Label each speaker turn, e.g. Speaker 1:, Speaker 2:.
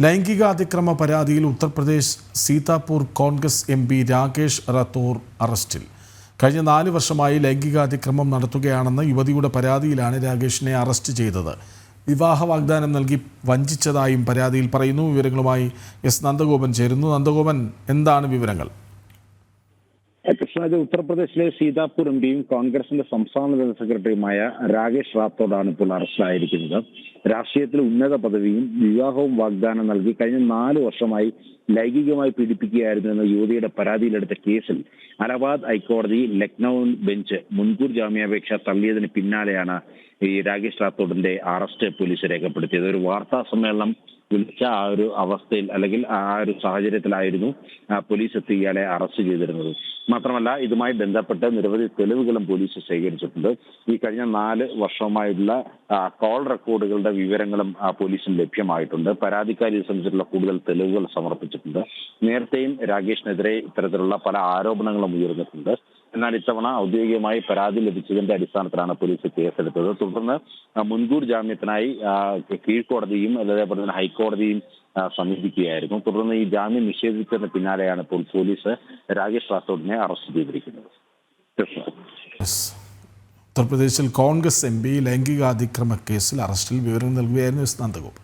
Speaker 1: ലൈംഗികാതിക്രമ പരാതിയിൽ ഉത്തർപ്രദേശ് സീതാപൂർ കോൺഗ്രസ് MP രാകേഷ് റാത്തോർ അറസ്റ്റിൽ. കഴിഞ്ഞ 4 വർഷമായി ലൈംഗികാതിക്രമം നടത്തുകയാണെന്ന യുവതിയുടെ പരാതിയിലാണ് രാകേഷിനെ അറസ്റ്റ് ചെയ്തത്. വിവാഹ വാഗ്ദാനം നൽകി വഞ്ചിച്ചതായും പരാതിയിൽ പറയുന്നു. വിവരങ്ങളുമായി എസ് നന്ദഗോപൻ ചേരുന്നു. നന്ദഗോപൻ, എന്താണ് വിവരങ്ങൾ?
Speaker 2: കൃഷ്ണരാജ്, ഉത്തർപ്രദേശിലെ സീതാപൂർ MPയും കോൺഗ്രസിന്റെ സംസ്ഥാന ജനറൽ സെക്രട്ടറിയുമായ രാകേഷ് റാത്തോഡാണ് ഇപ്പോൾ അറസ്റ്റിലായിരിക്കുന്നത്. രാഷ്ട്രീയത്തിൽ ഉന്നത പദവിയും വിവാഹവും വാഗ്ദാനം നൽകി കഴിഞ്ഞ 4 വർഷമായി ലൈംഗികമായി പീഡിപ്പിക്കുകയായിരുന്നു എന്ന യുവതിയുടെ പരാതിയിലെടുത്ത കേസിൽ അലഹാബാദ് ഹൈക്കോടതി ലക്നൌ ബെഞ്ച് മുൻകൂർ ജാമ്യാപേക്ഷ തള്ളിയതിന് പിന്നാലെയാണ് ഈ രാകേഷ് റാത്തോഡിന്റെ അറസ്റ്റ് പോലീസ് രേഖപ്പെടുത്തിയത്. ഒരു വാർത്താ സമ്മേളനം വിളിച്ച ആ ഒരു അവസ്ഥയിൽ അല്ലെങ്കിൽ ആ ഒരു സാഹചര്യത്തിലായിരുന്നു പോലീസ് എത്തി ഇയാളെ അറസ്റ്റ് ചെയ്തിരുന്നത്. മാത്രമല്ല, ഇതുമായി ബന്ധപ്പെട്ട് നിരവധി തെളിവുകളും പോലീസ് ശേഖരിച്ചിട്ടുണ്ട്. ഈ കഴിഞ്ഞ 4 വർഷമായിട്ടുള്ള കോൾ റെക്കോർഡുകളുടെ വിവരങ്ങളും പോലീസിന് ലഭ്യമായിട്ടുണ്ട്. പരാതിക്കാരി സംബന്ധിച്ചിട്ടുള്ള കൂടുതൽ തെളിവുകൾ സമർപ്പിച്ചിട്ടുണ്ട്. നേരത്തെയും രാകേഷിനെതിരെ ഇത്തരത്തിലുള്ള പല ആരോപണങ്ങളും ഉയർന്നിട്ടുണ്ട്. എന്നാൽ ഇത്തവണ ഔദ്യോഗികമായി പരാതി ലഭിച്ചതിന്റെ അടിസ്ഥാനത്തിലാണ് പോലീസ് കേസെടുത്തത്. തുടർന്ന് മുൻകൂർ ജാമ്യത്തിനായി കീഴ്ക്കോടതിയും അതേപോലെ തന്നെ ഹൈക്കോടതിയും സമീപിക്കുകയായിരുന്നു. തുടർന്ന് ഈ ജാമ്യം നിഷേധിച്ചതിന് പിന്നാലെയാണ് ഇപ്പോൾ പോലീസ് രാകേഷ് റാത്തോഡിനെ അറസ്റ്റ് ചെയ്തിരിക്കുന്നത്.
Speaker 1: ഉത്തർപ്രദേശിൽ കോൺഗ്രസ് MP ലൈംഗികാതിക്രമ കേസിൽ അറസ്റ്റിൽ. വിവരങ്ങൾ നൽകുകയായിരുന്നു എസ് നന്ദഗോപൻ.